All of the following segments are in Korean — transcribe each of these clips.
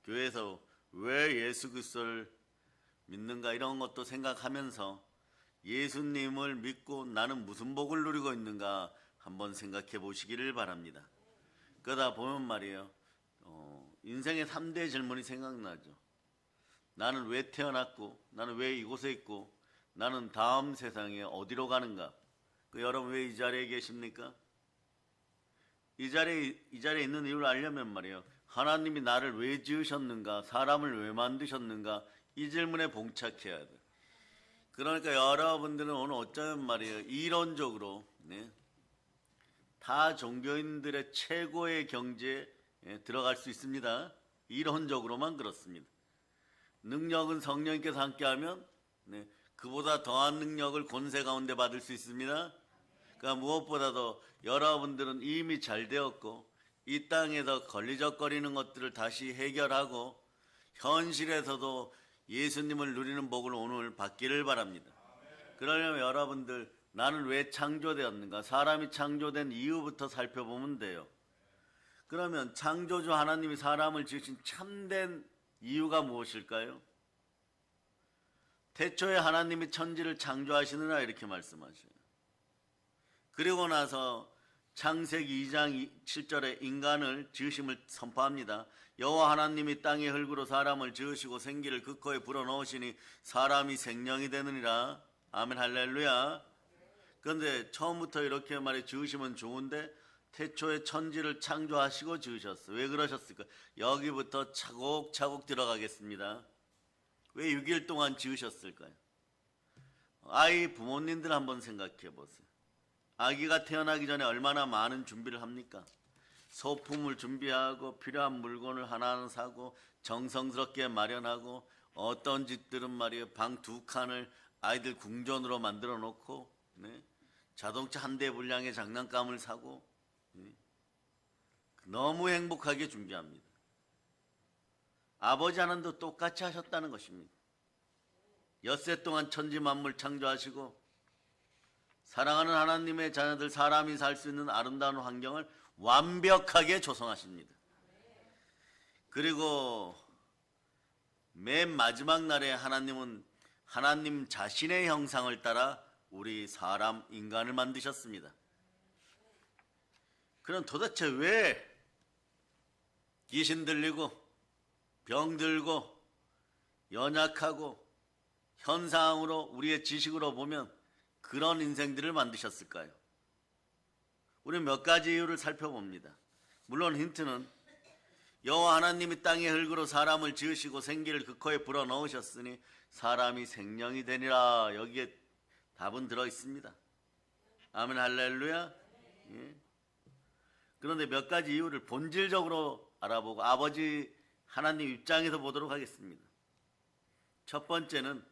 교회에서 왜 예수 그리스도를 믿는가 이런 것도 생각하면서 예수님을 믿고 나는 무슨 복을 누리고 있는가 한번 생각해 보시기를 바랍니다. 그러다 보면 말이에요. 인생의 3대 질문이 생각나죠. 나는 왜 태어났고, 나는 왜 이곳에 있고, 나는 다음 세상에 어디로 가는가? 여러분 왜 이 자리에 계십니까? 이 자리에 있는 이유를 알려면 말이에요. 하나님이 나를 왜 지으셨는가? 사람을 왜 만드셨는가? 이 질문에 봉착해야 돼. 그러니까 여러분들은 오늘 어쩌면 말이에요. 이론적으로 다 종교인들의 최고의 경지에 들어갈 수 있습니다. 이론적으로만 그렇습니다. 능력은 성령님께서 함께하면 그보다 더한 능력을 권세 가운데 받을 수 있습니다. 그러니까 무엇보다도 여러분들은 이미 잘 되었고 이 땅에서 걸리적거리는 것들을 다시 해결하고 현실에서도 예수님을 누리는 복을 오늘 받기를 바랍니다. 그러려면 여러분들 나는 왜 창조되었는가? 사람이 창조된 이유부터 살펴보면 돼요. 그러면 창조주 하나님이 사람을 지으신 참된 이유가 무엇일까요? 태초에 하나님이 천지를 창조하시느라 이렇게 말씀하셔요. 그리고 나서 창세기 2장 7절에 인간을 지으심을 선포합니다. 여호와 하나님이 땅의 흙으로 사람을 지으시고 생기를 그 코에 불어넣으시니 사람이 생명이 되느니라. 아멘 할렐루야. 그런데 처음부터 이렇게 말해 지으시면 좋은데 태초에 천지를 창조하시고 지으셨어요. 왜 그러셨을까? 여기부터 차곡차곡 들어가겠습니다. 왜 6일 동안 지으셨을까요? 아이 부모님들 한번 생각해 보세요. 아기가 태어나기 전에 얼마나 많은 준비를 합니까? 소품을 준비하고 필요한 물건을 하나하나 사고 정성스럽게 마련하고 어떤 집들은 말이에요. 방 2칸을 아이들 궁전으로 만들어 놓고 자동차 한 대 분량의 장난감을 사고 너무 행복하게 준비합니다. 아버지 하나님도 똑같이 하셨다는 것입니다. 엿새 동안 천지 만물 창조하시고 사랑하는 하나님의 자녀들 사람이 살 수 있는 아름다운 환경을 완벽하게 조성하십니다. 그리고 맨 마지막 날에 하나님은 하나님 자신의 형상을 따라 우리 사람 인간을 만드셨습니다. 그럼 도대체 왜 귀신 들리고 병들고 연약하고 현상으로 우리의 지식으로 보면 그런 인생들을 만드셨을까요? 우리는 몇 가지 이유를 살펴봅니다. 물론 힌트는 여호와 하나님이 땅의 흙으로 사람을 지으시고 생기를 그 코에 불어넣으셨으니 사람이 생명이 되니라. 여기에 답은 들어있습니다. 아멘 할렐루야. 예. 그런데 몇 가지 이유를 본질적으로 알아보고 아버지 하나님 입장에서 보도록 하겠습니다. 첫 번째는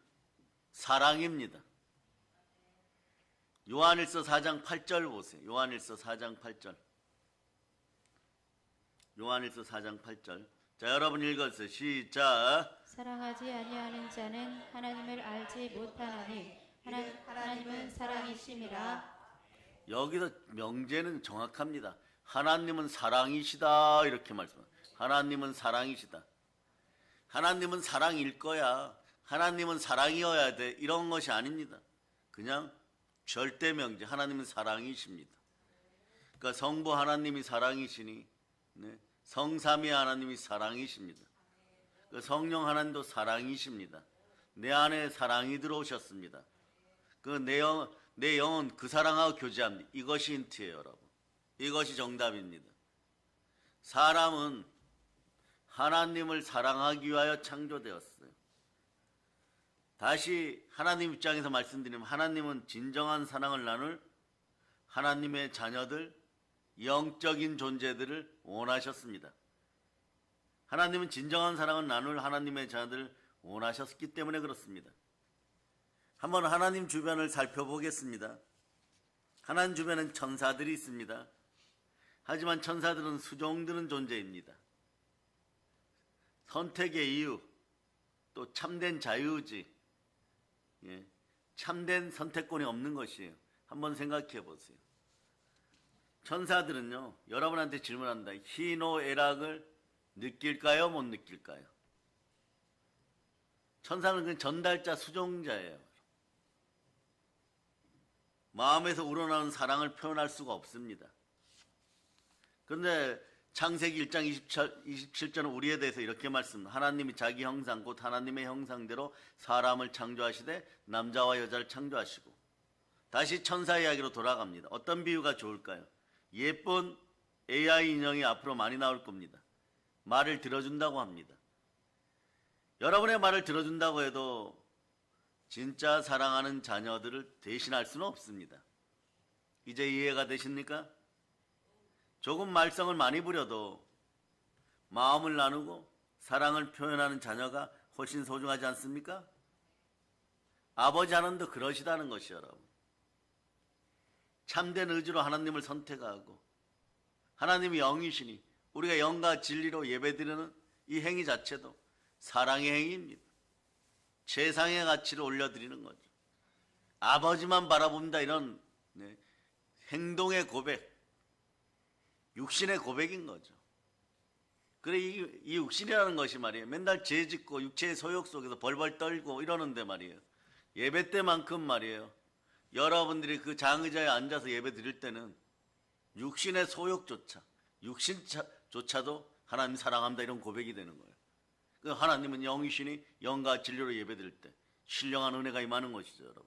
사랑입니다. 요한일서 4장 8절 보세요. 요한일서 4장 8절. 요한일서 4장 8절. 자, 여러분 읽어주세요. 시작. 사랑하지 아니하는 자는 하나님을 알지 못하나니 하나님은 사랑이심이라. 여기서 명제는 정확합니다. 하나님은 사랑이시다 이렇게 말씀합니다. 하나님은 사랑이시다. 하나님은 사랑일 거야. 하나님은 사랑이어야 돼. 이런 것이 아닙니다. 그냥 절대 명제. 하나님은 사랑이십니다. 그러니까 성부 하나님이 사랑이시니 성삼위 하나님이 사랑이십니다. 성령 하나님도 사랑이십니다. 내 안에 사랑이 들어오셨습니다. 내 영은 그 사랑하고 교제합니다. 이것이 힌트예요, 여러분. 이것이 정답입니다. 사람은 하나님을 사랑하기 위하여 창조되었어요. 다시 하나님 입장에서 말씀드리면 하나님은 진정한 사랑을 나눌 하나님의 자녀들, 영적인 존재들을 원하셨습니다. 하나님은 진정한 사랑을 나눌 하나님의 자녀들을 원하셨기 때문에 그렇습니다. 한번 하나님 주변을 살펴보겠습니다. 하나님 주변엔 천사들이 있습니다. 하지만 천사들은 수종드는 존재입니다. 선택의 이유, 또 참된 자유의지, 참된 선택권이 없는 것이에요. 한번 생각해 보세요. 천사들은요, 여러분한테 질문합니다. 희노애락을 느낄까요? 못 느낄까요? 천사는 그 전달자, 수종자예요. 마음에서 우러나오는 사랑을 표현할 수가 없습니다. 그런데 창세기 1장 27절은 우리에 대해서 이렇게 말씀합니다. 하나님이 자기 형상 곧 하나님의 형상대로 사람을 창조하시되 남자와 여자를 창조하시고, 다시 천사 이야기로 돌아갑니다. 어떤 비유가 좋을까요? 예쁜 AI 인형이 앞으로 많이 나올 겁니다. 말을 들어준다고 합니다. 여러분의 말을 들어준다고 해도 진짜 사랑하는 자녀들을 대신할 수는 없습니다. 이제 이해가 되십니까? 조금 말썽을 많이 부려도 마음을 나누고 사랑을 표현하는 자녀가 훨씬 소중하지 않습니까? 아버지 하나님도 그러시다는 것이요, 여러분. 참된 의지로 하나님을 선택하고 하나님이 영이시니 우리가 영과 진리로 예배드리는 이 행위 자체도 사랑의 행위입니다. 최상의 가치를 올려드리는 거죠. 아버지만 바라봅니다. 이런 행동의 고백, 육신의 고백인 거죠. 그래, 이 육신이라는 것이 말이에요. 맨날 죄 짓고 육체의 소욕 속에서 벌벌 떨고 이러는데 말이에요. 예배 때만큼 말이에요. 여러분들이 그 장의자에 앉아서 예배 드릴 때는 육신의 소욕조차, 육신조차도 하나님 사랑합니다. 이런 고백이 되는 거예요. 하나님은 영이시니 영과 진리로 예배 드릴 때 신령한 은혜가 임하는 것이죠, 여러분.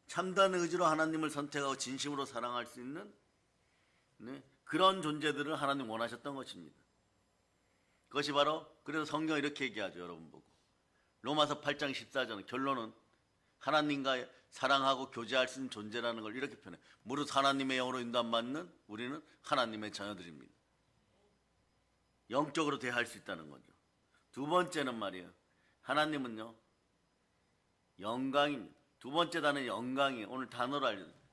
참된 의지로 하나님을 선택하고 진심으로 사랑할 수 있는 그런 존재들을 하나님 원하셨던 것입니다. 그것이 바로, 그래서 성경이 이렇게 얘기하죠, 여러분 보고. 로마서 8장 14절 결론은 하나님과 사랑하고 교제할 수 있는 존재라는 걸 이렇게 표현해요. 무릇 하나님의 영으로 인도받는 우리는 하나님의 자녀들입니다. 영적으로 대할 수 있다는 거죠. 두 번째는 말이에요. 하나님은요, 영광입니다. 두 번째 단어는 영광이에요. 오늘 단어로 알려드립니다.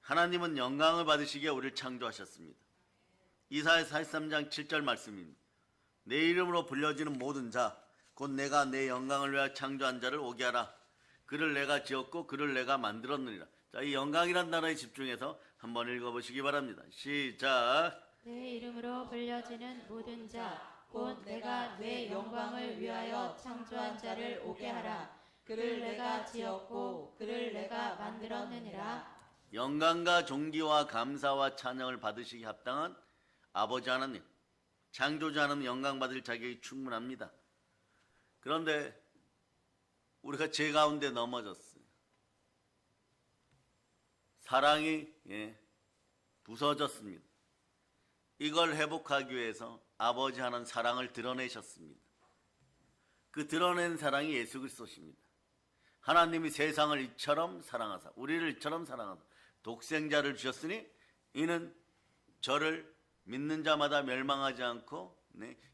하나님은 영광을 받으시기에 우리를 창조하셨습니다. 이사야 43장 7절 말씀입니다. 내 이름으로 불려지는 모든 자, 곧 내가 내 영광을 위하여 창조한 자를 오게 하라. 그를 내가 지었고 그를 내가 만들었느니라. 자, 이 영광이란 단어에 집중해서 한번 읽어보시기 바랍니다. 시작. 내 이름으로 불려지는 모든 자, 곧 내가 내 영광을 위하여 창조한 자를 오게 하라. 그를 내가 지었고 그를 내가 만들었느니라. 영광과 존귀와 감사와 찬양을 받으시기 합당한 아버지 하나님, 창조자 하나님 영광 받을 자격이 충분합니다. 그런데 우리가 죄 가운데 넘어졌어요. 사랑이 부서졌습니다. 이걸 회복하기 위해서 아버지 하나님 사랑을 드러내셨습니다. 그 드러낸 사랑이 예수 그리스도십니다. 하나님이 세상을 이처럼 사랑하사, 우리를 이처럼 사랑하사 독생자를 주셨으니 이는 저를 믿는 자마다 멸망하지 않고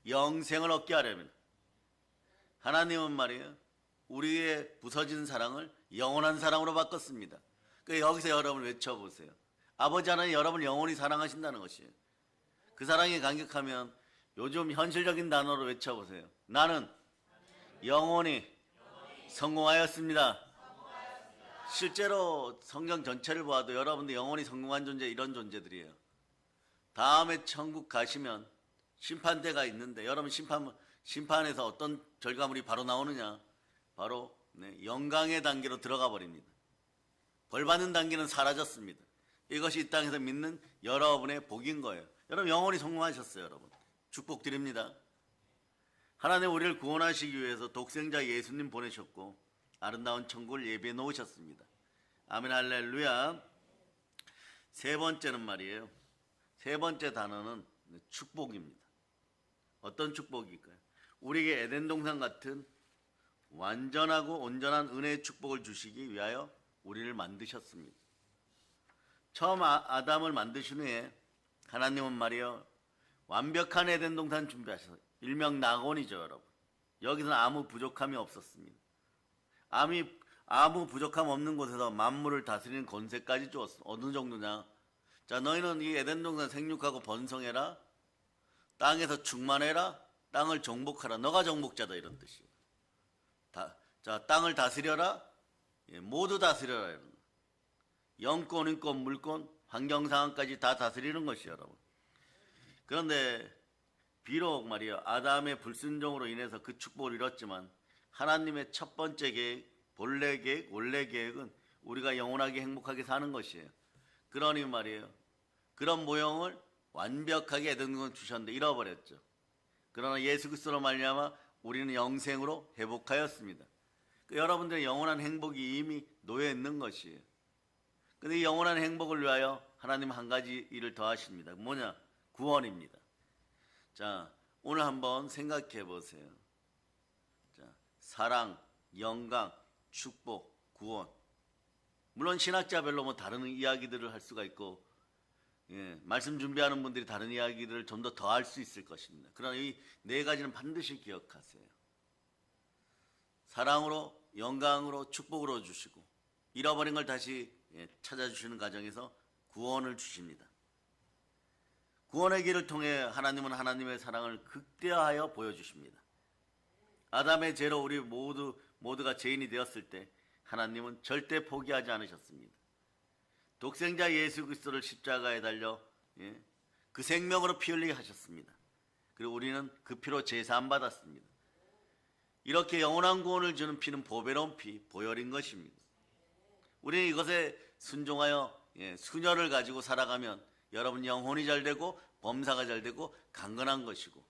영생을 얻게 하려면, 하나님은 말이에요, 우리의 부서진 사랑을 영원한 사랑으로 바꿨습니다. 그러니까 여기서 여러분 외쳐보세요. 아버지 하나님 여러분을 영원히 사랑하신다는 것이에요. 그 사랑이 감격하면 요즘 현실적인 단어로 외쳐보세요. 나는 영원히 성공하였습니다. 실제로 성경 전체를 봐도 여러분들 영원히 성공한 존재, 이런 존재들이에요. 다음에 천국 가시면 심판대가 있는데 여러분 심판에서 어떤 결과물이 바로 나오느냐? 바로 영광의 단계로 들어가 버립니다. 벌 받는 단계는 사라졌습니다. 이것이 이 땅에서 믿는 여러분의 복인 거예요. 여러분 영원히 성공하셨어요. 여러분 축복 드립니다. 하나님 우리를 구원하시기 위해서 독생자 예수님 보내셨고 아름다운 천국을 예비해 놓으셨습니다. 아멘 할렐루야. 세 번째는 말이에요. 세 번째 단어는 축복입니다. 어떤 축복일까요? 우리에게 에덴 동산 같은 완전하고 온전한 은혜의 축복을 주시기 위하여 우리를 만드셨습니다. 처음 아담을 만드신 후에 하나님은 말이에요, 완벽한 에덴 동산 준비하셔서, 일명 낙원이죠, 여러분. 여기서는 아무 부족함이 없었습니다. 아무 부족함 없는 곳에서 만물을 다스리는 권세까지 주었어. 어느 정도냐? 자, 너희는 이 에덴 동산 생육하고 번성해라. 땅에서 충만해라. 땅을 정복하라. 너가 정복자다, 이런 뜻이에요. 자, 땅을 다스려라. 모두 다스려라, 이런 거. 영권, 인권, 물권, 환경 상황까지 다 다스리는 것이에요, 여러분. 그런데 비록 말이야 아담의 불순종으로 인해서 그 축복을 잃었지만 하나님의 첫 번째 계획, 본래 계획, 원래 계획은 우리가 영원하게 행복하게 사는 것이에요. 그러니 말이에요. 그런 모형을 완벽하게 에덴동산 주셨는데 잃어버렸죠. 그러나 예수 그리스도로 말미암아 우리는 영생으로 회복하였습니다. 여러분들의 영원한 행복이 이미 놓여 있는 것이에요. 근데 이 영원한 행복을 위하여 하나님 한 가지 일을 더 하십니다. 뭐냐? 구원입니다. 자, 오늘 한번 생각해 보세요. 자, 사랑, 영광, 축복, 구원. 물론 신학자별로 뭐 다른 이야기들을 할 수가 있고, 말씀 준비하는 분들이 다른 이야기들을 좀 더 할 수 있을 것입니다. 그러나 이 네 가지는 반드시 기억하세요. 사랑으로, 영광으로, 축복으로 주시고 잃어버린 걸 다시 찾아주시는 과정에서 구원을 주십니다. 구원의 길을 통해 하나님은 하나님의 사랑을 극대화하여 보여주십니다. 아담의 죄로 우리 모두가 죄인이 되었을 때 하나님은 절대 포기하지 않으셨습니다. 독생자 예수 그리스도를 십자가에 달려 그 생명으로 피 흘리게 하셨습니다. 그리고 우리는 그 피로 제사함 받았습니다. 이렇게 영원한 구원을 주는 피는 보배로운 피, 보혈인 것입니다. 우리는 이것에 순종하여 순혈을 가지고 살아가면 여러분 영혼이 잘 되고 범사가 잘 되고 강건한 것이고,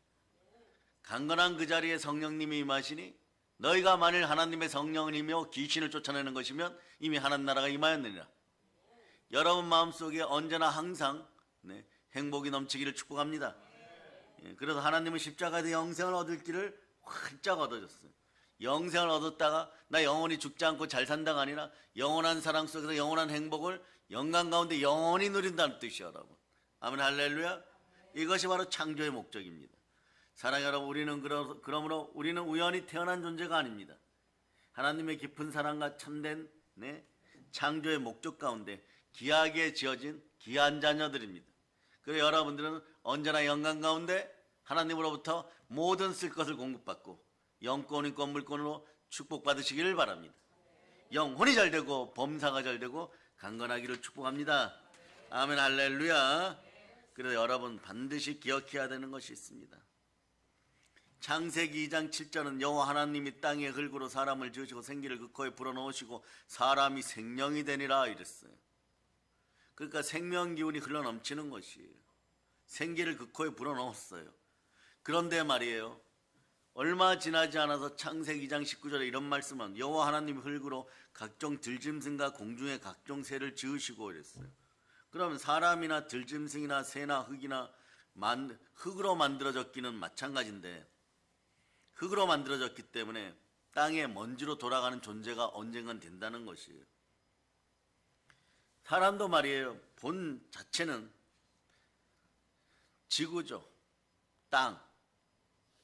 강건한 그 자리에 성령님이 임하시니 너희가 만일 하나님의 성령이며 귀신을 쫓아내는 것이면 이미 하나님 나라가 임하였느니라. 여러분 마음속에 언제나 항상 행복이 넘치기를 축복합니다. 그래서 하나님은 십자가에 영생을 얻을 길을 활짝 얻어줬어요. 영생을 얻었다가 나 영원히 죽지 않고 잘 산다가 아니라 영원한 사랑 속에서 영원한 행복을 영광 가운데 영원히 누린다는 뜻이요, 여러분. 아멘, 할렐루야. 이것이 바로 창조의 목적입니다. 사랑 여러분, 우리는 그러므로 우리는 우연히 태어난 존재가 아닙니다. 하나님의 깊은 사랑과 참된 창조의 목적 가운데 귀하게 지어진 귀한 자녀들입니다. 그래서 여러분들은 언제나 영광 가운데 하나님으로부터 모든 쓸 것을 공급받고 영권인권 물권으로 축복받으시기를 바랍니다. 영혼이 잘 되고 범사가 잘 되고 강건하기를 축복합니다. 아멘, 할렐루야. 그래서 여러분 반드시 기억해야 되는 것이 있습니다. 창세기 2장 7절은 여호와 하나님이 땅에 흙으로 사람을 지으시고 생기를 그 코에 불어넣으시고 사람이 생명이 되니라 이랬어요. 그러니까 생명 기운이 흘러넘치는 것이에요. 생기를 그 코에 불어넣었어요. 그런데 말이에요, 얼마 지나지 않아서 창세기 2장 19절에 이런 말씀은 여호와 하나님이 흙으로 각종 들짐승과 공중의 각종 새를 지으시고 이랬어요. 그러면 사람이나 들짐승이나 새나 흙이나 흙으로 만들어졌기는 마찬가지인데, 흙으로 만들어졌기 때문에 땅에 먼지로 돌아가는 존재가 언젠간 된다는 것이에요. 사람도 말이에요, 본 자체는 지구죠. 땅.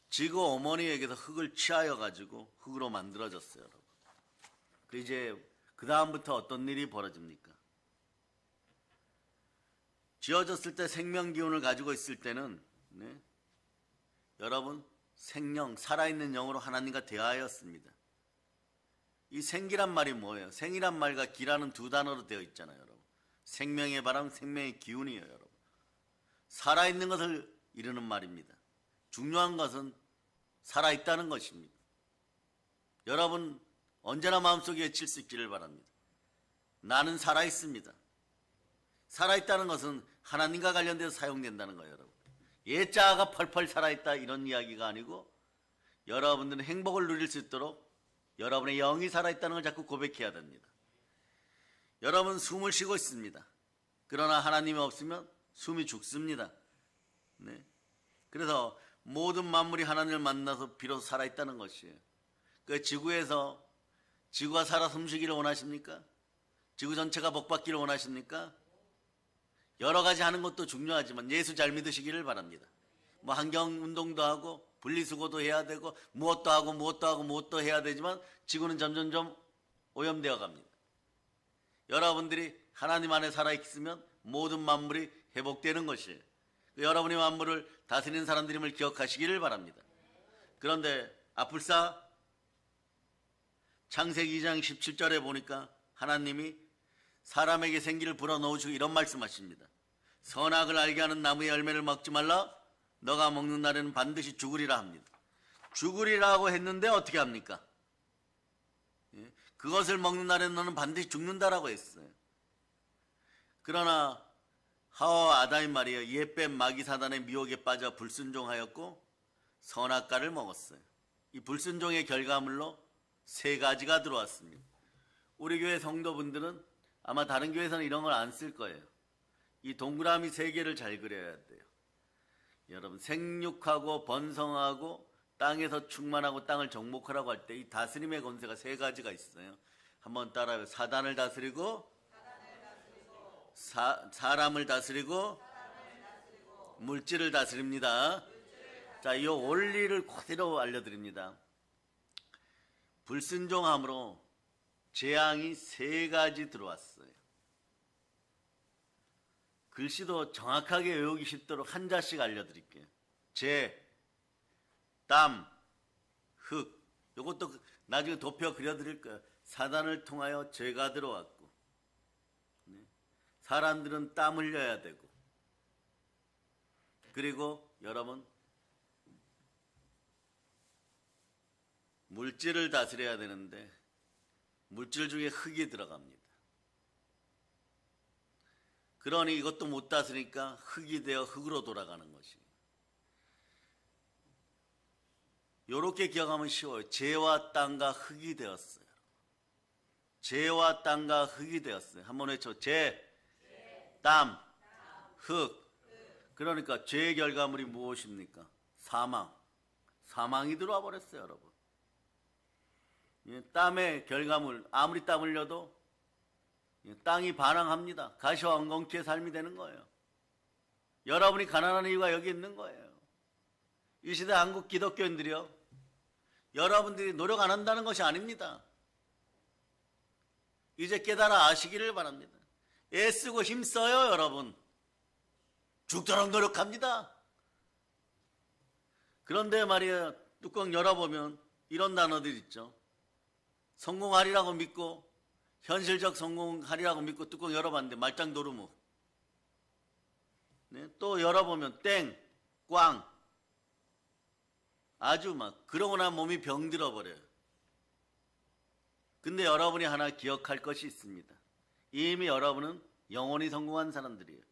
지구 어머니에게서 흙을 취하여 가지고 흙으로 만들어졌어요, 여러분. 이제 그 다음부터 어떤 일이 벌어집니까? 지어졌을 때 생명 기운을 가지고 있을 때는 여러분 생령, 살아있는 영으로 하나님과 대하였습니다. 이 생기란 말이 뭐예요? 생이란 말과 기라는 두 단어로 되어 있잖아요, 여러분. 생명의 바람, 생명의 기운이에요, 여러분. 살아있는 것을 이루는 말입니다. 중요한 것은 살아있다는 것입니다. 여러분 언제나 마음속에 외칠 수 있기를 바랍니다. 나는 살아있습니다. 살아있다는 것은 하나님과 관련돼서 사용된다는 거예요, 여러분. 예자가 펄펄 살아있다 이런 이야기가 아니고, 여러분들은 행복을 누릴 수 있도록 여러분의 영이 살아있다는 걸 자꾸 고백해야 됩니다. 여러분 숨을 쉬고 있습니다. 그러나 하나님이 없으면 숨이 죽습니다. 그래서 모든 만물이 하나님을 만나서 비로소 살아있다는 것이에요. 그 지구에서 지구가 살아 숨쉬기를 원하십니까? 지구 전체가 복받기를 원하십니까? 여러 가지 하는 것도 중요하지만 예수 잘 믿으시기를 바랍니다. 뭐 환경운동도 하고 분리수거도 해야 되고 무엇도 하고 무엇도 해야 되지만 지구는 점점점 오염되어 갑니다. 여러분들이 하나님 안에 살아있으면 모든 만물이 회복되는 것이에요. 여러분이 만물을 다스리는 사람들임을 기억하시기를 바랍니다. 그런데 아플싸 창세기 2장 17절에 보니까 하나님이 사람에게 생기를 불어넣으시고 이런 말씀하십니다. 선악을 알게 하는 나무의 열매를 먹지 말라. 너가 먹는 날에는 반드시 죽으리라 합니다. 죽으리라고 했는데 어떻게 합니까? 예? 그것을 먹는 날에는 너는 반드시 죽는다라고 했어요. 그러나 하와와 아담이 말이에요. 옛뱀 마귀 사단의 미혹에 빠져 불순종하였고 선악과를 먹었어요. 이 불순종의 결과물로 세 가지가 들어왔습니다. 우리 교회 성도분들은 아마 다른 교회에서는 이런 걸 안 쓸 거예요. 이 동그라미 세 개를 잘 그려야 돼요. 여러분, 생육하고 번성하고 땅에서 충만하고 땅을 정복하라고 할 때 이 다스림의 권세가 세 가지가 있어요. 한번 따라해요. 사단을 다스리고 사람을 다스리고 물질을 다스립니다. 자, 이 원리를 그대로 알려드립니다. 불순종함으로 재앙이 세 가지 들어왔어요. 글씨도 정확하게 외우기 쉽도록 한자씩 알려드릴게요. 재, 땀, 흙. 이것도 나중에 도표 그려드릴 거예요. 사단을 통하여 죄가 들어왔고, 사람들은 땀 흘려야 되고, 그리고 여러분 물질을 다스려야 되는데 물질 중에 흙이 들어갑니다. 그러니 이것도 못 다스리니까 흙이 되어 흙으로 돌아가는 것이에요. 이렇게 기억하면 쉬워요. 재와 땅과 흙이 되었어요. 재와 땅과 흙이 되었어요. 한번 외쳐. 재, 땀, 흙. 그러니까 죄의 결과물이 무엇입니까? 사망. 사망이 들어와 버렸어요, 여러분. 땀의 결과물, 아무리 땀 흘려도 땅이 반항합니다. 가시와 엉겅퀴의 삶이 되는 거예요. 여러분이 가난한 이유가 여기 있는 거예요. 이 시대 한국 기독교인들이요, 여러분들이 노력 안 한다는 것이 아닙니다. 이제 깨달아 아시기를 바랍니다. 애쓰고 힘써요, 여러분. 죽도록 노력합니다. 그런데 말이에요, 뚜껑 열어보면 이런 단어들 있죠. 성공하리라고 믿고, 현실적 성공하리라고 믿고 뚜껑 열어봤는데 말짱 도루묵. 네? 또 열어보면 땡, 꽝. 아주 막 그러고 나면 몸이 병들어 버려요. 근데 여러분이 하나 기억할 것이 있습니다. 이미 여러분은 영원히 성공한 사람들이에요.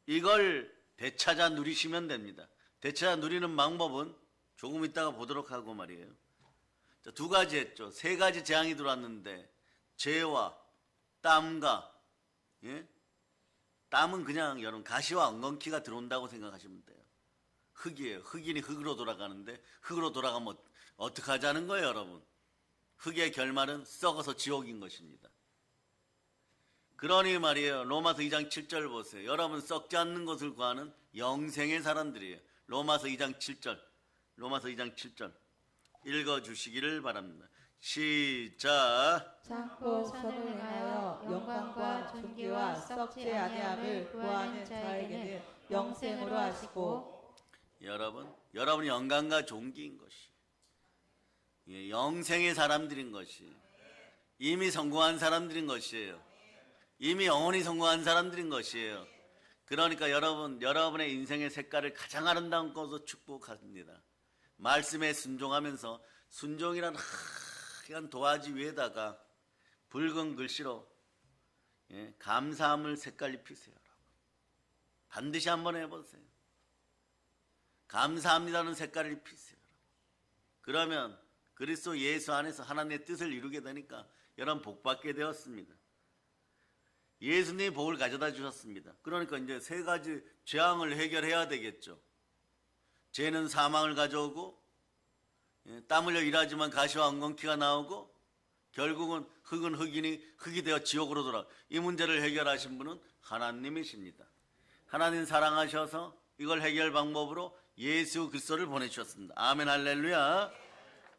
이걸 되찾아 누리시면 됩니다. 되찾아 누리는 방법은 조금 이따가 보도록 하고 말이에요. 자, 두 가지 했죠. 세 가지 재앙이 들어왔는데 재와 땀과, 예? 땀은 그냥 여러분 가시와 엉겅퀴가 들어온다고 생각하시면 돼요. 흙이에요. 흙이니 흙으로 돌아가는데 흙으로 돌아가면 어떻게 하자는 거예요, 여러분? 흙의 결말은 썩어서 지옥인 것입니다. 그러니 말이에요. 로마서 2장 7절 보세요. 여러분 썩지 않는 것을 구하는 영생의 사람들이에요. 로마서 2장 7절. 로마서 2장 7절. 읽어주시기를 바랍니다. 시작. 참고 선을 행하여 영광과 존귀와 썩지 아니함을 구하는 자에게는 영생으로 하시고. 여러분이 영광과 존귀인 것이, 예, 영생의 사람들인 것이, 이미 성공한 사람들인 것이에요. 이미 영원히 성공한 사람들인 것이에요. 그러니까 여러분의 인생의 색깔을 가장 아름다운 것으로 축복합니다. 말씀에 순종하면서, 순종이란 하얀 도화지 위에다가 붉은 글씨로, 예, 감사함을 색깔 입히세요. 반드시 한번 해보세요. 감사합니다는 색깔을 입히세요. 그러면 그리스도 예수 안에서 하나님의 뜻을 이루게 되니까 여러분 복받게 되었습니다. 예수님이 복을 가져다 주셨습니다. 그러니까 이제 세 가지 재앙을 해결해야 되겠죠. 죄는 사망을 가져오고, 땀 흘려 일하지만 가시와 엉겅퀴가 나오고, 결국은 흙은 흙이니 흙이 되어 지옥으로 돌아가. 이 문제를 해결하신 분은 하나님이십니다. 하나님 사랑하셔서 이걸 해결 방법으로 예수 그리스도를 보내주셨습니다. 아멘 할렐루야.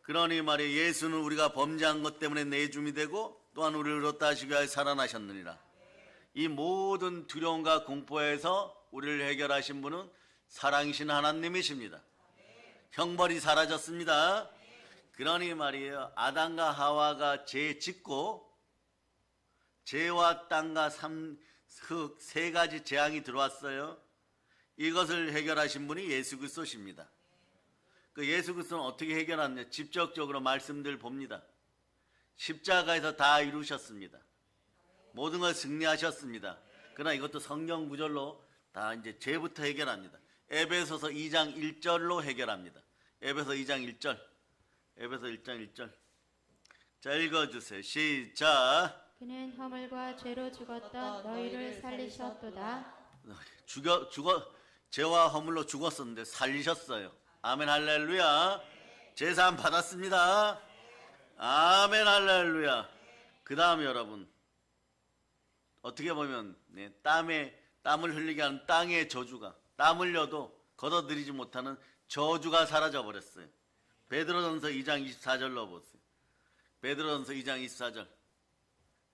그러니 말이에요, 예수는 우리가 범죄한 것 때문에 내줌이 되고 또한 우리를 얻다 하시기 위하여 살아나셨느니라. 이 모든 두려움과 공포에서 우리를 해결하신 분은 사랑이신 하나님이십니다. 형벌이 사라졌습니다. 그러니 말이에요, 아담과 하와가 죄 짓고 재와 땅과 흙 세 가지 재앙이 들어왔어요. 이것을 해결하신 분이 예수 그리스도십니다. 그 예수 그리스도는 어떻게 해결하느냐? 직접적으로 말씀들 봅니다. 십자가에서 다 이루셨습니다. 모든 걸 승리하셨습니다. 그러나 이것도 성경 구절로 다 이제 죄부터 해결합니다. 에베소서 2장 1절로 해결합니다. 에베소 2장 1절. 에베소 1장 1절. 자, 읽어주세요. 시작. 그는 허물과 죄로 죽었던 너희를 살리셨도다. 죄와 허물로 죽었었는데 살리셨어요. 아멘 할렐루야. 제사함 받았습니다. 아멘 할렐루야. 그 다음에 여러분, 어떻게 보면 땀을 흘리게 하는 땅의 저주가, 땀 흘려도 걷어들이지 못하는 저주가 사라져 버렸어요. 베드로전서 2장 24절로 보세요. 베드로전서 2장 24절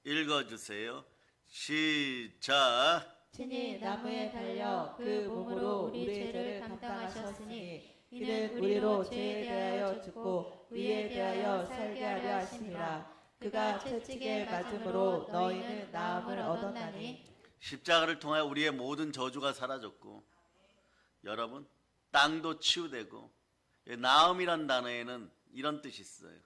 읽어주세요. 시작. 친히 나무에 달려 그 몸으로 우리 죄를 감당하셨으니 이는 우리로 죄에 대하여 죽고 의에 대하여 살게 하려 하심이라. 그가 채찍에 맞음으로 너희는 나음을 얻었나니. 십자가를 통하여 우리의 모든 저주가 사라졌고, 여러분, 땅도 치유되고, 나음이란 단어에는 이런 뜻이 있어요.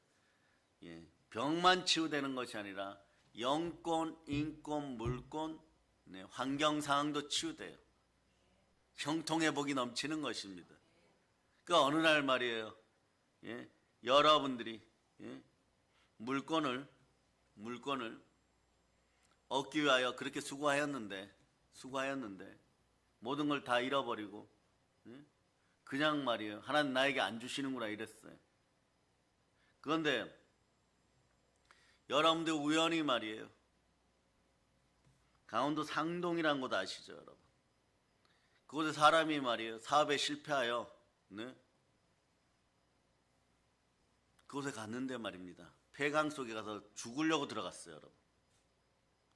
병만 치유되는 것이 아니라 영권, 인권, 물권, 환경 상황도 치유돼요. 형통회복이 넘치는 것입니다. 그 어느 날 말이에요. 여러분들이 물권을 얻기 위하여 그렇게 수고하였는데 모든 걸 다 잃어버리고 그냥 말이에요. 하나님 나에게 안 주시는구나 이랬어요. 그런데 여러분들 우연히 말이에요. 강원도 상동이라는 곳 아시죠, 여러분? 그곳에 사람이 말이에요. 사업에 실패하여 그곳에 갔는데 말입니다. 폐강 속에 가서 죽으려고 들어갔어요, 여러분.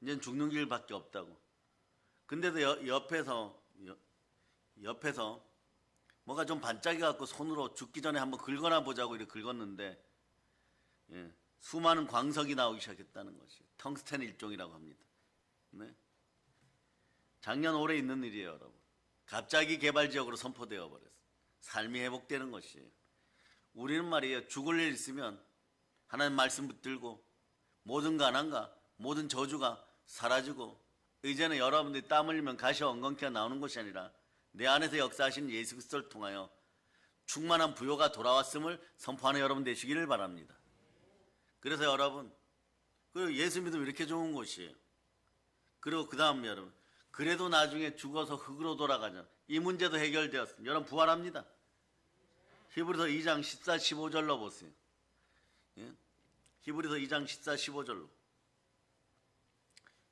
이제는 죽는 길밖에 없다고. 근데도 옆에서 뭐가 좀 반짝여갖고 손으로 죽기 전에 한번 긁어나 보자고 이렇게 긁었는데 수많은 광석이 나오기 시작했다는 것이 텅스텐 일종이라고 합니다. 작년 올해 있는 일이에요, 여러분. 갑자기 개발지역으로 선포되어 버렸어요. 삶이 회복되는 것이에요. 우리는 말이에요. 죽을 일 있으면 하나님 말씀 붙들고 모든 가난과 모든 저주가 사라지고 이제는 여러분들이 땀 흘리면 가시와 엉겅퀴가 나오는 것이 아니라 내 안에서 역사하신 예수 그리스도를 통하여 충만한 부요가 돌아왔음을 선포하는 여러분 되시기를 바랍니다. 그래서 여러분, 그리고 예수 믿으면 이렇게 좋은 것이에요. 그리고 그 다음 여러분, 그래도 나중에 죽어서 흙으로 돌아가자. 이 문제도 해결되었습니다. 여러분 부활합니다. 히브리서 2장 14, 15절로 보세요. 히브리서 2장 14, 15절로.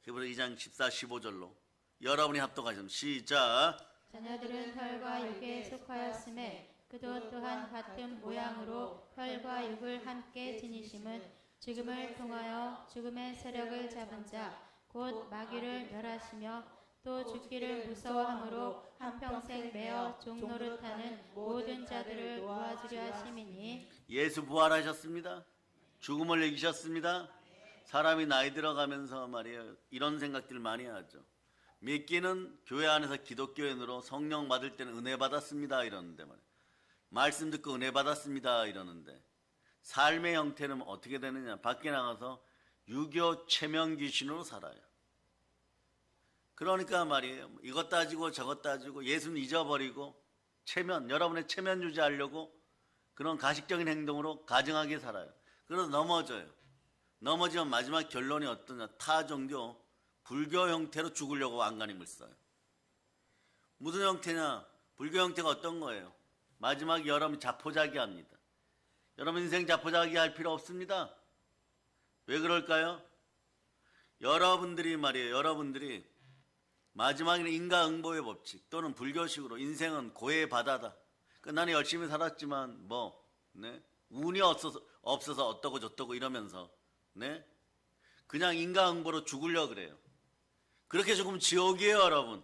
히브리서 2장 14, 15절로. 여러분이 합독하시면 시작. 자녀들은 혈과 육에 속하였음에 그도 또한 같은 모양으로 혈과 육을 함께 지니심은 죽음을 통하여 죽음의 세력을 잡은 자 곧 마귀를 멸하시며 또 죽기를 무서워함으로 한평생 매어 종노릇하는 모든 자들을 도와주려 하심이니. 예수 부활하셨습니다. 죽음을 이기셨습니다. 사람이 나이 들어가면서 말이에요. 이런 생각들 많이 하죠. 믿기는 교회 안에서 기독교인으로 성령 받을 때는 은혜 받았습니다 이러는데 말이에요. 말씀 듣고 은혜 받았습니다 이러는데 삶의 형태는 어떻게 되느냐. 밖에 나가서 유교 체면 귀신으로 살아요. 그러니까 말이에요. 이것 따지고 저것 따지고 예수는 잊어버리고 체면, 여러분의 체면 유지하려고 그런 가식적인 행동으로 가증하게 살아요. 그래서 넘어져요. 넘어지면 마지막 결론이 어떠냐. 타 종교, 불교 형태로 죽으려고 안간힘을 써요. 무슨 형태냐. 불교 형태가 어떤 거예요. 마지막에 여러분 자포자기 합니다. 여러분 인생 자포자기 할 필요 없습니다. 왜 그럴까요? 여러분들이 말이에요. 여러분들이 마지막에는 인과응보의 법칙 또는 불교식으로 인생은 고해의 바다다. 나는 열심히 살았지만 운이 없어서 어떠고 저떠고 이러면서 그냥 인과응보로 죽으려고 그래요. 그렇게 죽으면 지옥이에요, 여러분.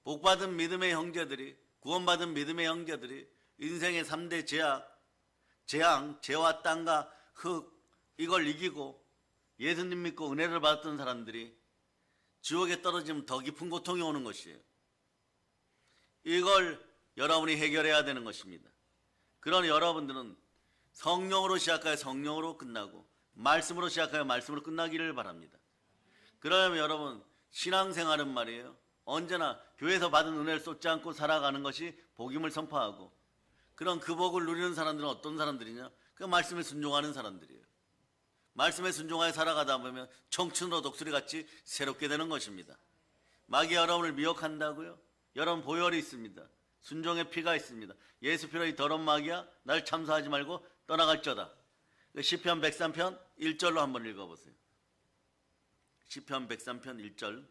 복받은 믿음의 형제들이, 구원받은 믿음의 형제들이 인생의 3대 재앙, 재와 땅과 흙 이걸 이기고 예수님 믿고 은혜를 받았던 사람들이 지옥에 떨어지면 더 깊은 고통이 오는 것이에요. 이걸 여러분이 해결해야 되는 것입니다. 그러나 여러분들은 성령으로 시작하여 성령으로 끝나고 말씀으로 시작하여 말씀으로 끝나기를 바랍니다. 그러면 여러분 신앙생활은 말이에요. 언제나 교회에서 받은 은혜를 쏟지 않고 살아가는 것이 복임을 선포하고, 그런 그 복을 누리는 사람들은 어떤 사람들이냐? 그 말씀에 순종하는 사람들이에요. 말씀에 순종하여 살아가다 보면 청춘으로 독수리같이 새롭게 되는 것입니다. 마귀가 여러분을 미혹한다고요? 여러분 보혈이 있습니다. 순종의 피가 있습니다. 예수 피로 이 더러운 마귀야 날 참소하지 말고 떠나갈저다. 시편 103편 1절로 한번 읽어보세요. 시편 103편 1절.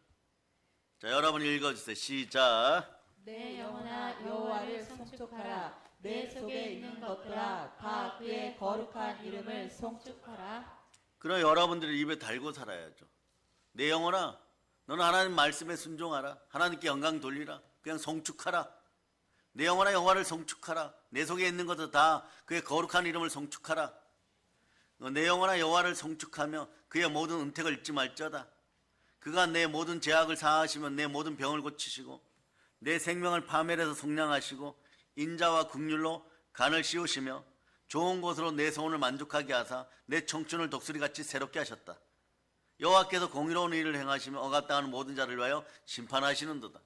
자, 여러분 읽어주세요. 시작. 내 영혼아 여호와를 송축하라. 내 속에 있는 것들아 다 그의 거룩한 이름을 송축하라. 그럼 여러분들이 입에 달고 살아야죠. 내 영혼아 너는 하나님 말씀에 순종하라. 하나님께 영광 돌리라. 그냥 송축하라. 내 영혼아 여호와를 송축하라. 내 속에 있는 것들 다 그의 거룩한 이름을 송축하라. 내 영혼아 여호와를 송축하며 그의 모든 은택을 잊지 말지어다. 그가 내 모든 죄악을 사하시면 내 모든 병을 고치시고 내 생명을 파멸해서 속량하시고 인자와 긍휼로 간을 씌우시며 좋은 곳으로 내 소원을 만족하게 하사 내 청춘을 독수리같이 새롭게 하셨다. 여호와께서 공의로운 일을 행하시며 억압당하는 모든 자를 위하여 심판하시는도다.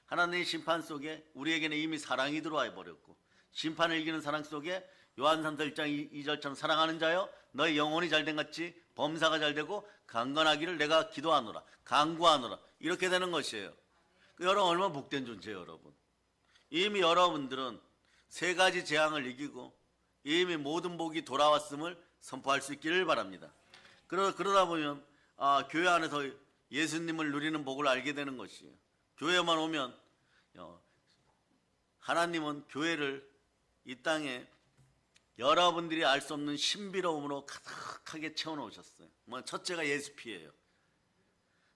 하나님의 심판 속에 우리에게는 이미 사랑이 들어와 버렸고, 심판을 이기는 사랑 속에 요한삼서 1장 2절처럼 사랑하는 자여 너의 영혼이 잘된 같이 범사가 잘되고 강건하기를 내가 기도하노라 간구하노라, 이렇게 되는 것이에요. 여러분 얼마나 복된 존재예요. 여러분 이미 여러분들은 세 가지 재앙을 이기고 이미 모든 복이 돌아왔음을 선포할 수 있기를 바랍니다. 그러다 보면 교회 안에서 예수님을 누리는 복을 알게 되는 것이에요. 교회만 오면 하나님은 교회를 이 땅에 여러분들이 알 수 없는 신비로움으로 가득하게 채워놓으셨어요. 첫째가 예수 피예요.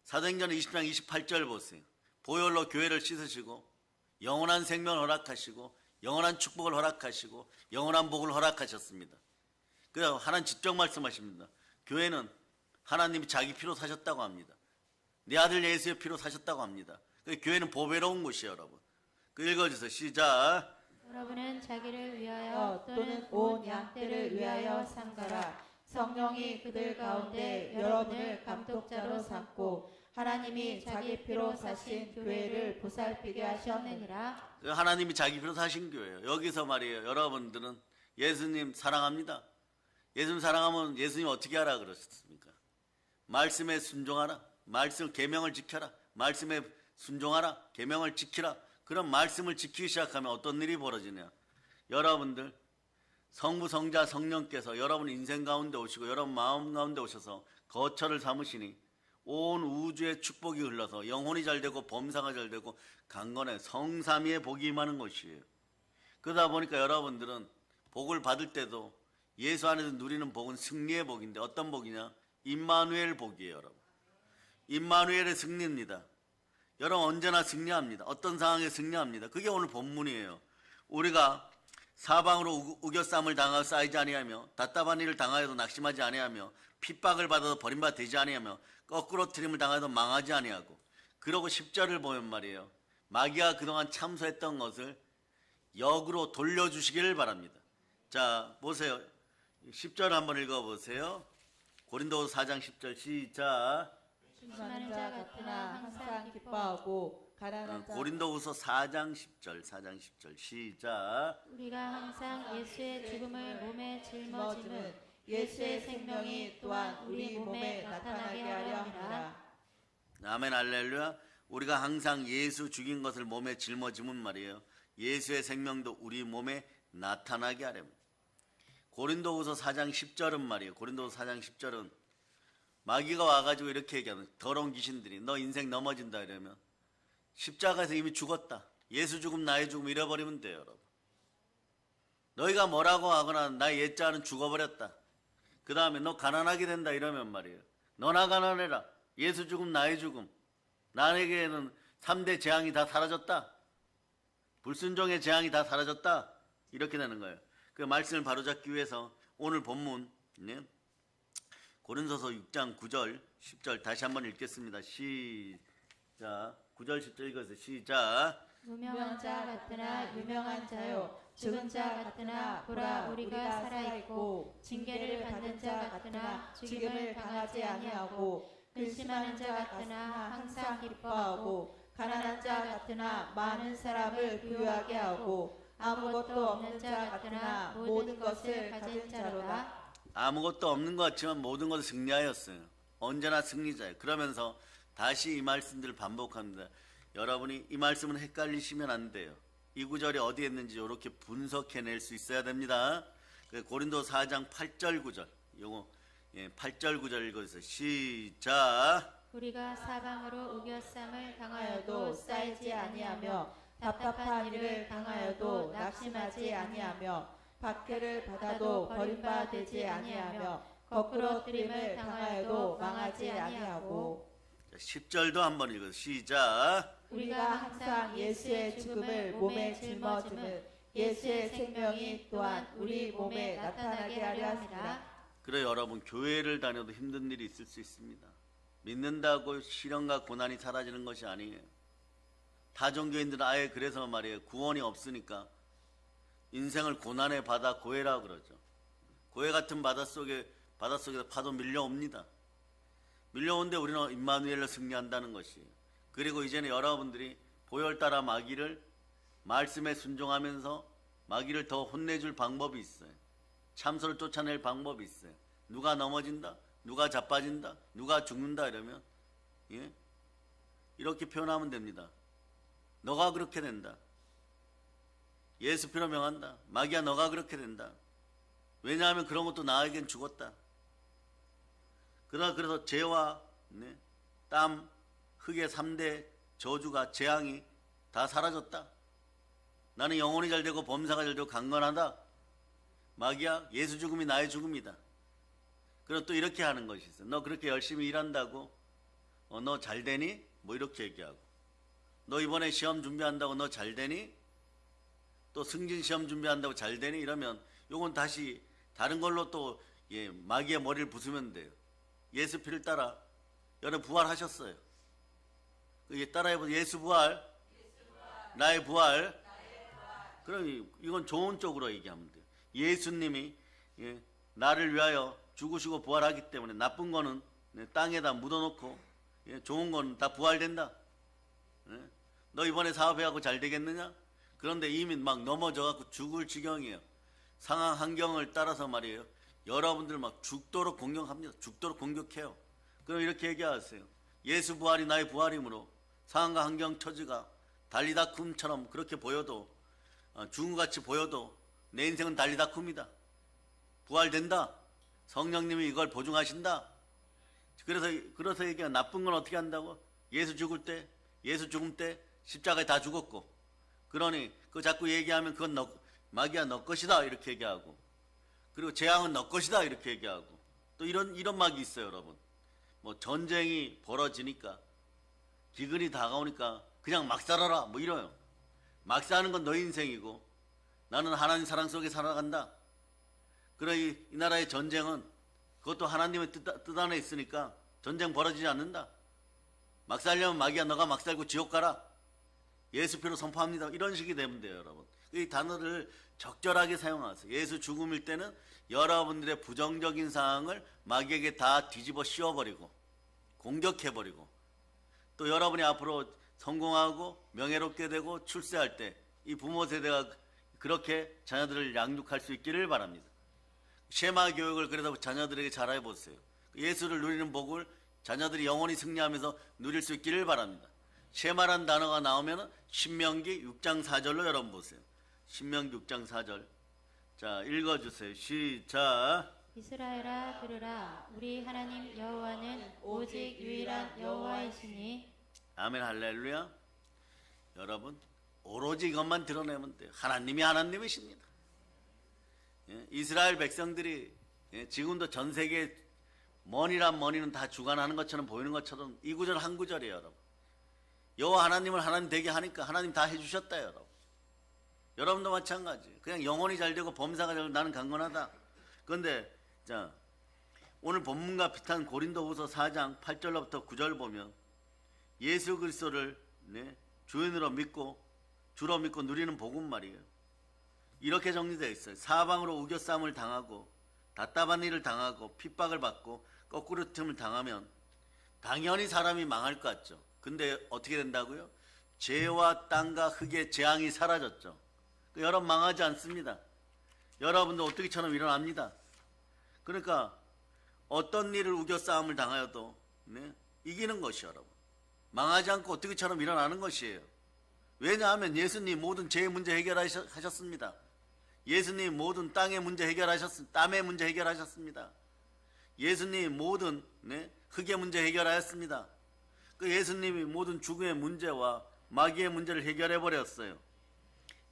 사도행전 20장 28절 보세요. 보혈로 교회를 씻으시고 영원한 생명을 허락하시고 영원한 축복을 허락하시고 영원한 복을 허락하셨습니다. 그래서 하나님 직접 말씀하십니다. 교회는 하나님이 자기 피로 사셨다고 합니다. 내 아들 예수의 피로 사셨다고 합니다. 교회는 보배로운 곳이에요. 여러분 읽어주세요. 시작. 여러분은 자기를 위하여 또는 온 양떼를 위하여 상가라. 성령이 그들 가운데 여러분을 감독자로 삼고 하나님이 자기 피로 사신 교회를 보살피게 하셨느니라. 하나님이 자기 피로 사신 교회예요. 여기서 말이에요. 여러분들은 예수님 사랑합니다. 예수님 사랑하면 예수님 어떻게 하라 그러셨습니까? 말씀에 순종하라. 말씀 계명을 지켜라. 말씀에 순종하라. 계명을 지키라. 그런 말씀을 지키기 시작하면 어떤 일이 벌어지냐? 여러분들 성부 성자 성령께서 여러분 인생 가운데 오시고 여러분 마음 가운데 오셔서 거처를 삼으시니 온 우주의 축복이 흘러서 영혼이 잘되고 범사가 잘되고 강건해 성삼위의 복이 임하는 것이에요. 그러다 보니까 여러분들은 복을 받을 때도 예수 안에서 누리는 복은 승리의 복인데 어떤 복이냐? 임마누엘 복이에요. 여러분 임마누엘의 승리입니다. 여러분 언제나 승리합니다. 어떤 상황에 승리합니다. 그게 오늘 본문이에요. 우리가 사방으로 우겨쌈을 당하여 쌓이지 아니하며 답답한 일을 당하여도 낙심하지 아니하며 핍박을 받아도 버림받아 되지 아니하며 거꾸로 트림을 당하여도 망하지 아니하고, 그러고 10절을 보면 말이에요. 마귀가 그동안 참소했던 것을 역으로 돌려주시기를 바랍니다. 자 보세요. 10절 한번 읽어보세요. 고린도서 4장 10절 시작. 심하는 자 같으나 항상 기뻐하고 가난한 자. 고린도후서 4장 10절 시작. 우리가 항상 예수의 죽음을 몸에 짊어짐은 예수의 생명이 또한 우리 몸에 나타나게 하려 함이라. 아멘 할렐루야. 우리가 항상 예수 죽인 것을 몸에 짊어짐은 말이에요. 예수의 생명도 우리 몸에 나타나게 하렵니다. 고린도후서 4장 10절은 말이에요. 고린도후서 4장 10절은 마귀가 와가지고 이렇게 얘기하는, 더러운 귀신들이 너 인생 넘어진다 이러면 십자가에서 이미 죽었다. 예수 죽음 나의 죽음 잃어버리면 돼요. 여러분 너희가 뭐라고 하거나 나의 옛자는 죽어버렸다. 그 다음에 너 가난하게 된다 이러면 말이에요. 너나 가난해라. 예수 죽음 나의 죽음, 나에게는 3대 재앙이 다 사라졌다. 불순종의 재앙이 다 사라졌다. 이렇게 되는 거예요. 그 말씀을 바로잡기 위해서 오늘 본문 고린도서 6장 9절 10절 다시 한번 읽겠습니다. 시작. 9절 10절 읽어서 시작. 무명한 자 같으나 유명한 자요 죽은 자 같으나 보라 우리가 살아있고 징계를 받는 자 같으나 죽임을 당하지 아니하고 근심하는 자 같으나 항상 기뻐하고 가난한 자 같으나 많은 사람을 부유하게 하고 아무것도 없는 자 같으나 모든 것을 가진 자로다. 아무것도 없는 것 같지만 모든 것을 승리하였어요. 언제나 승리자예요. 그러면서 다시 이 말씀들을 반복합니다. 여러분이 이 말씀은 헷갈리시면 안 돼요. 이 구절이 어디에 있는지 이렇게 분석해낼 수 있어야 됩니다. 고린도 4장 8절 9절 요거 8절 9절 읽어주세요. 시작. 우리가 사방으로 우겨쌈을 당하여도 쌓이지 아니하며 답답한 일을 당하여도 낙심하지 아니하며 박해를 받아도 버림바 되지 아니하며 거꾸로 뜨림을 당하여도 망하지 아니하고 10절도 한번 읽어주세요. 시작. 우리가 항상 예수의 죽음을 몸에 짊어짐을 예수의 생명이 또한 우리 몸에 나타나게 하려 합니다. 그래 여러분 교회를 다녀도 힘든 일이 있을 수 있습니다. 믿는다고 시련과 고난이 사라지는 것이 아니에요. 다종교인들은 아예 그래서 말이에요. 구원이 없으니까 인생을 고난의 바다 고해라 그러죠. 고해 같은 바닷속에서 파도 밀려옵니다. 밀려오는데 우리는 임마누엘로 승리한다는 것이에요. 그리고 이제는 여러분들이 보혈 따라 마귀를 말씀에 순종하면서 마귀를 더 혼내줄 방법이 있어요. 참소를 쫓아낼 방법이 있어요. 누가 넘어진다, 누가 자빠진다, 누가 죽는다 이러면 이렇게 표현하면 됩니다. 너가 그렇게 된다. 예수 피로 명한다. 마귀야 너가 그렇게 된다. 왜냐하면 그런 것도 나에겐 죽었다. 그래서 죄와 땀, 흙의 3대 저주가 재앙이 다 사라졌다. 나는 영혼이 잘되고 범사가 잘되고 강건하다. 마귀야 예수 죽음이 나의 죽음이다. 그리고 또 이렇게 하는 것이 있어. 너 그렇게 열심히 일한다고 너 잘되니? 뭐 이렇게 얘기하고 너 이번에 시험 준비한다고 너 잘되니? 또 승진 시험 준비한다고 잘되니? 이러면 요건 다시 다른 걸로 또 마귀의 머리를 부수면 돼요. 예수 피를 따라 여러분 부활하셨어요. 따라해보세요. 예수 부활, 나의 부활. 그럼 이건 좋은 쪽으로 얘기하면 돼요. 예수님이 나를 위하여 죽으시고 부활하기 때문에 나쁜 거는 땅에다 묻어놓고 좋은 거는 다 부활된다. 너 이번에 사업해갖고 잘 되겠느냐? 그런데 이미 막 넘어져갖고 죽을 지경이에요. 상황 환경을 따라서 말이에요. 여러분들 막 죽도록 공격합니다. 죽도록 공격해요. 그럼 이렇게 얘기하세요. 예수 부활이 나의 부활이므로 상황과 환경 처지가 달리다쿰처럼 그렇게 보여도 죽은 것 같이 보여도 내 인생은 달리다쿰이다. 부활된다. 성령님이 이걸 보증하신다. 그래서 얘기가 나쁜 건 어떻게 한다고? 예수 죽을 때, 예수 죽음 때 십자가에 다 죽었고, 그러니 그거 자꾸 얘기하면 그건 마귀야 너 것이다 이렇게 얘기하고, 그리고 재앙은 너 것이다 이렇게 얘기하고, 또 이런 막이 있어요, 여러분. 뭐 전쟁이 벌어지니까 기근이 다가오니까 그냥 막 살아라 뭐 이래요. 막 사는 건 너 인생이고 나는 하나님 사랑 속에 살아간다. 그래 이 나라의 전쟁은 그것도 하나님의 뜻 안에 있으니까 전쟁 벌어지지 않는다. 막 살려면 마귀야 너가 막 살고 지옥 가라. 예수 피로 선포합니다. 이런 식이 되면 돼요, 여러분. 이 단어를 적절하게 사용하세요. 예수 죽음일 때는 여러분들의 부정적인 상황을 마귀에게 다 뒤집어 씌워버리고 공격해버리고, 또 여러분이 앞으로 성공하고 명예롭게 되고 출세할 때 이 부모 세대가 그렇게 자녀들을 양육할 수 있기를 바랍니다. 쉐마 교육을 그래서 자녀들에게 잘해 보세요. 예수를 누리는 복을 자녀들이 영원히 승리하면서 누릴 수 있기를 바랍니다. 쉐마란 단어가 나오면 신명기 6장 4절로 여러분 보세요. 신명기 6장 4절. 자, 읽어주세요. 시작. 이스라엘아 들으라. 우리 하나님 여호와는 오직 유일한 여호와이시니. 아멘 할렐루야. 여러분 오로지 이것만 드러내면 돼요. 하나님이 하나님이십니다. 이스라엘 백성들이 지금도 전 세계 머니란 머니는 다 주관하는 것처럼 보이는 것처럼 이 구절 한 구절이에요, 여러분. 여호와 하나님을 하나님 되게 하니까 하나님 다 해주셨다, 여러분. 여러분도 마찬가지. 그냥 영혼이 잘 되고 범사가 잘 되고 나는 강건하다. 그런데 자 오늘 본문과 비슷한 고린도후서 4장 8절로부터 9절 보면 예수 그리스도를 주인으로 믿고 주로 믿고 누리는 복음 말이에요. 이렇게 정리되어 있어요. 사방으로 우겨싸움을 당하고 답답한 일을 당하고 핍박을 받고 거꾸로 틈을 당하면 당연히 사람이 망할 것 같죠. 근데 어떻게 된다고요? 죄와 땅과 흙의 재앙이 사라졌죠. 여러분 망하지 않습니다. 여러분도 어떻게처럼 일어납니다. 그러니까 어떤 일을 우겨 싸움을 당하여도 이기는 것이 여러분. 망하지 않고 어떻게처럼 일어나는 것이에요. 왜냐하면 예수님 모든 죄의 문제 해결하셨습니다. 예수님 모든 땅의 문제 해결하셨습니다. 땀의 문제 해결하셨습니다. 예수님 모든 흙의 문제 해결하였습니다. 그 예수님이 모든 죽음의 문제와 마귀의 문제를 해결해 버렸어요.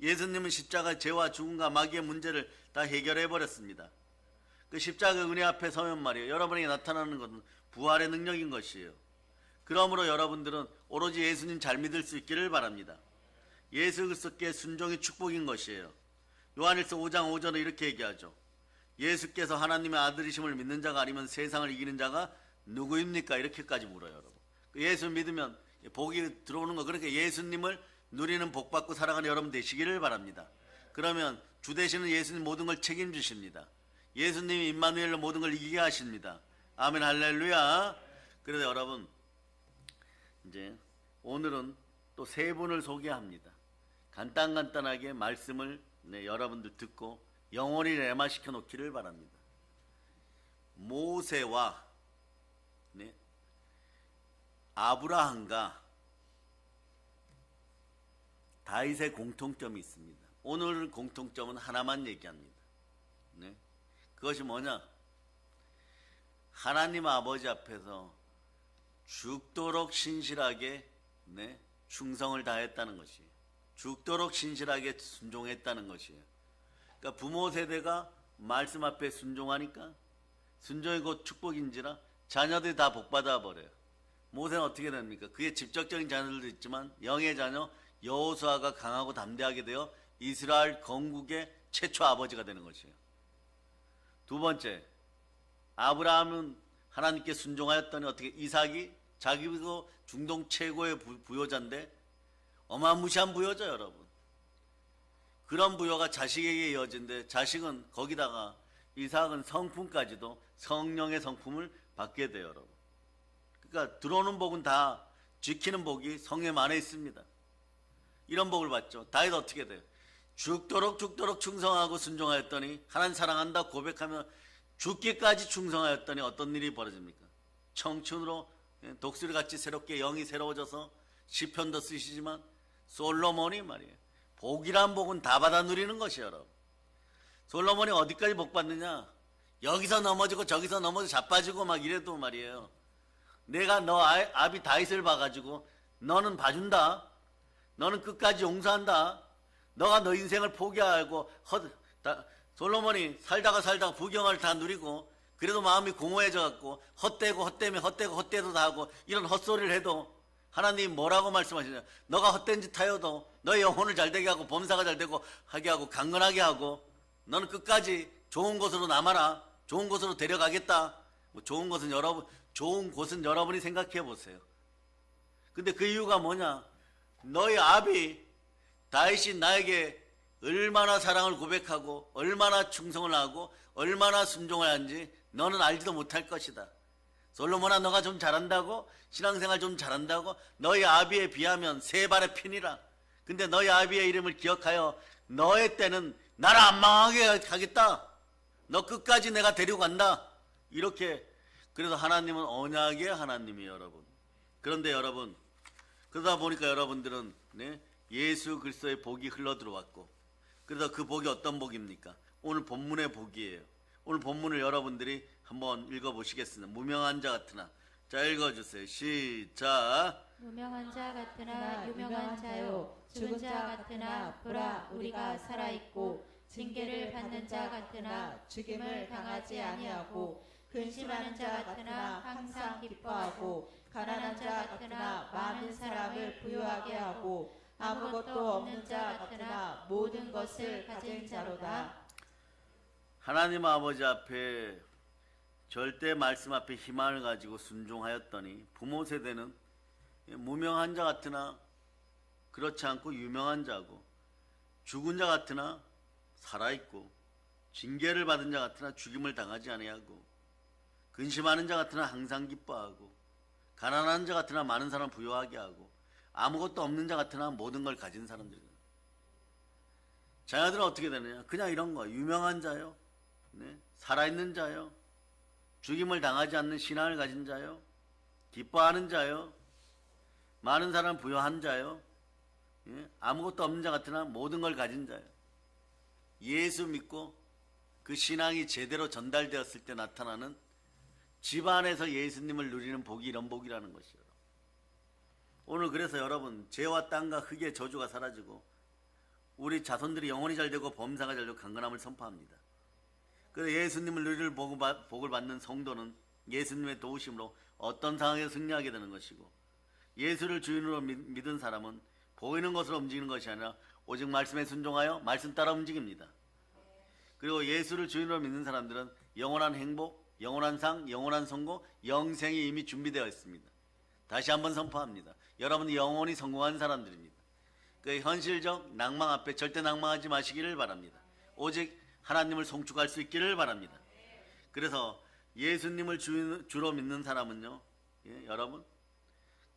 예수님은 십자가 죄와 죽음과 마귀의 문제를 다 해결해 버렸습니다. 그 십자가 은혜 앞에 서면 말이에요. 여러분에게 나타나는 것은 부활의 능력인 것이에요. 그러므로 여러분들은 오로지 예수님 잘 믿을 수 있기를 바랍니다. 예수 그리스도께 순종이 축복인 것이에요. 요한일서 5장 5절에 이렇게 얘기하죠. 예수께서 하나님의 아들이심을 믿는 자가 아니면 세상을 이기는 자가 누구입니까? 이렇게까지 물어요, 여러분. 예수 믿으면 복이 들어오는 거. 그러니까 예수님을 누리는 복받고 살아가는 여러분 되시기를 바랍니다. 그러면 주 되시는 예수님 모든 걸 책임지십니다. 예수님이 임마누엘로 모든 걸 이기게 하십니다. 아멘 할렐루야. 그래서 여러분 이제 오늘은 또 세 분을 소개합니다. 간단하게 말씀을 여러분들 듣고 영원히 레마시켜 놓기를 바랍니다. 모세와 아브라함과 다윗의 공통점이 있습니다. 오늘 공통점은 하나만 얘기합니다. 그것이 뭐냐? 하나님 아버지 앞에서 죽도록 신실하게 충성을 다했다는 것이에요. 죽도록 신실하게 순종했다는 것이에요. 그러니까 부모 세대가 말씀 앞에 순종하니까 순종이 곧 축복인지라 자녀들이 다 복받아 버려요. 모세는 어떻게 됩니까? 그의 직접적인 자녀들도 있지만 영의 자녀 여호수아가 강하고 담대하게 되어 이스라엘 건국의 최초 아버지가 되는 것이에요. 두 번째, 아브라함은 하나님께 순종하였더니 어떻게 이삭이 자기도 중동 최고의 부효자인데 어마무시한 부효자 여러분. 그런 부효가 자식에게 이어진데 자식은 거기다가 이삭은 성품까지도 성령의 성품을 받게 돼요 여러분. 그러니까 들어오는 복은 다 지키는 복이 성령 안에 있습니다. 이런 복을 받죠. 다윗 어떻게 돼요? 죽도록 충성하고 순종하였더니 하나님 사랑한다 고백하며 죽기까지 충성하였더니 어떤 일이 벌어집니까? 청춘으로 독수리같이 새롭게 영이 새로워져서 시편도 쓰시지만 솔로몬이 말이에요. 복이란 복은 다 받아 누리는 것이에요 여러분. 솔로몬이 어디까지 복 받느냐? 여기서 넘어지고 저기서 넘어져 자빠지고 막 이래도 말이에요. 내가 너 아비 다윗을 봐가지고 너는 봐준다. 너는 끝까지 용서한다. 너가 너 인생을 포기하고 솔로몬이 살다가 부경을 다 누리고 그래도 마음이 공허해져 갖고 헛되도 다 하고 이런 헛소리를 해도 하나님 뭐라고 말씀하시냐? 너가 헛된 짓 하여도 너의 영혼을 잘되게 하고 범사가 잘되고 하게 하고 강건하게 하고 너는 끝까지 좋은 곳으로 남아라. 좋은 곳으로 데려가겠다. 좋은 곳은 여러분이 생각해 보세요. 근데 그 이유가 뭐냐? 너희 아비 다윗이 나에게 얼마나 사랑을 고백하고 얼마나 충성을 하고 얼마나 순종을 하는지 너는 알지도 못할 것이다. 솔로몬아 너가 좀 잘한다고? 신앙생활 좀 잘한다고? 너희 아비에 비하면 세 발의 핀이라. 근데 너희 아비의 이름을 기억하여 너의 때는 나를 안 망하게 하겠다. 너 끝까지 내가 데리고 간다. 이렇게. 그래서 하나님은 언약의 하나님이에요 여러분. 그런데 여러분 그러다 보니까 여러분들은 예수 그리스도의 복이 흘러 들어왔고 그래서 그 복이 어떤 복입니까? 오늘 본문의 복이에요. 오늘 본문을 여러분들이 한번 읽어보시겠습니다. 무명한 자 같으나 자 읽어주세요. 시작. 무명한 자 같으나 유명한 자요 죽은 자 같으나 보라 우리가 살아있고 징계를 받는 자 같으나 죽임을 당하지 아니하고 근심하는 자 같으나 항상 기뻐하고 가난한 자 같으나 많은 사람을 부유하게 하고 아무것도 없는 자 같으나 모든 것을 가진 자로다. 하나님 아버지 앞에 절대 말씀 앞에 희망을 가지고 순종하였더니 부모 세대는 무명한 자 같으나 그렇지 않고 유명한 자고, 죽은 자 같으나 살아있고, 징계를 받은 자 같으나 죽임을 당하지 아니하고, 근심하는 자 같으나 항상 기뻐하고, 가난한 자 같으나 많은 사람 부유하게 하고, 아무것도 없는 자 같으나 모든 걸 가진 사람들이다. 자녀들은 어떻게 되느냐? 그냥 이런 거. 유명한 자요, 네? 살아있는 자요, 죽임을 당하지 않는 신앙을 가진 자요, 기뻐하는 자요, 많은 사람 부유한 자요, 예? 아무것도 없는 자 같으나 모든 걸 가진 자요. 예수 믿고 그 신앙이 제대로 전달되었을 때 나타나는 집안에서 예수님을 누리는 복이 이런 복이라는 것이요. 오늘 그래서 여러분, 죄와 땅과 흙의 저주가 사라지고 우리 자손들이 영혼이 잘 되고 범사가 잘 되고 강건함을 선포합니다. 그래서 예수님을 누릴 복을 받는 성도는 예수님의 도우심으로 어떤 상황에 승리하게 되는 것이고, 예수를 주인으로 믿은 사람은 보이는 것으로 움직이는 것이 아니라 오직 말씀에 순종하여 말씀 따라 움직입니다. 그리고 예수를 주인으로 믿는 사람들은 영원한 행복, 영원한 상, 영원한 성공, 영생이 이미 준비되어 있습니다. 다시 한번 선포합니다. 여러분은 영원히 성공한 사람들입니다. 그 현실적 낭망 앞에 절대 낭망하지 마시기를 바랍니다. 오직 하나님을 송축할 수 있기를 바랍니다. 그래서 예수님을 주로 믿는 사람은요, 예, 여러분,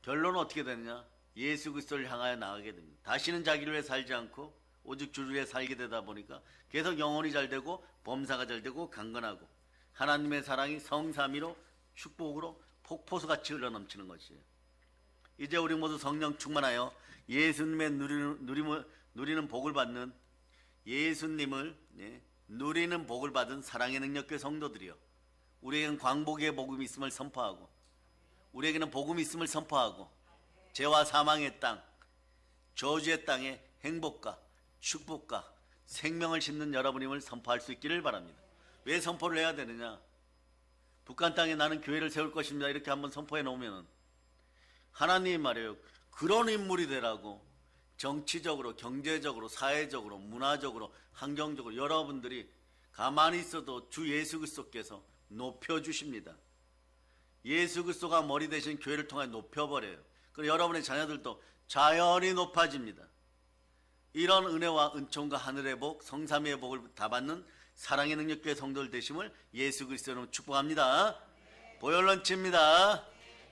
결론은 어떻게 되느냐? 예수 그리스도를 향하여 나가게 됩니다. 다시는 자기를 위해 살지 않고 오직 주를 위해 살게 되다 보니까 계속 영혼이 잘 되고 범사가 잘 되고 강건하고 하나님의 사랑이 성삼위로 축복으로 폭포수같이 흘러넘치는 것이에요. 이제 우리 모두 성령 충만하여 예수님의 누리는 복을 받는, 예수님을, 예, 누리는 복을 받은 사랑의 능력의 성도들이요, 우리에게는 광복의 복음이 있음을 선포하고, 우리에게는 복음이 있음을 선포하고, 죄와 사망의 땅, 저주의 땅에 행복과 축복과 생명을 심는 여러분임을 선포할 수 있기를 바랍니다. 왜 선포를 해야 되느냐? 북한 땅에 나는 교회를 세울 것입니다, 이렇게 한번 선포해 놓으면 하나님이 말이에요, 그런 인물이 되라고 정치적으로, 경제적으로, 사회적으로, 문화적으로, 환경적으로 여러분들이 가만히 있어도 주 예수 그리스도께서 높여주십니다. 예수 그리스도가 머리 대신 교회를 통해 높여버려요. 그리고 여러분의 자녀들도 자연히 높아집니다. 이런 은혜와 은총과 하늘의 복, 성삼위의 복을 다 받는 사랑의 능력교회 성도들 되심을 예수 그리스도로 축복합니다. 보혈런치입니다.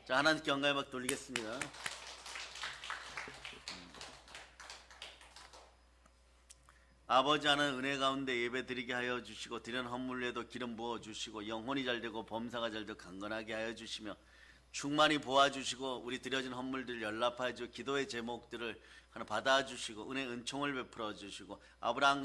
자, 하나님께 영광의 박 돌리겠습니다. 아버지 하나님, 은혜 가운데 예배 드리게 하여 주시고 드리는 헌물 위에도 기름 부어 주시고 영혼이 잘 되고 범사가 잘 되고 강건하게 하여 주시며 충만히 보아주시고 우리 드려진 헌물들을 연락하여 주시고 기도의 제목들을 하나 받아주시고 은혜 은총을 베풀어 주시고 아브라함과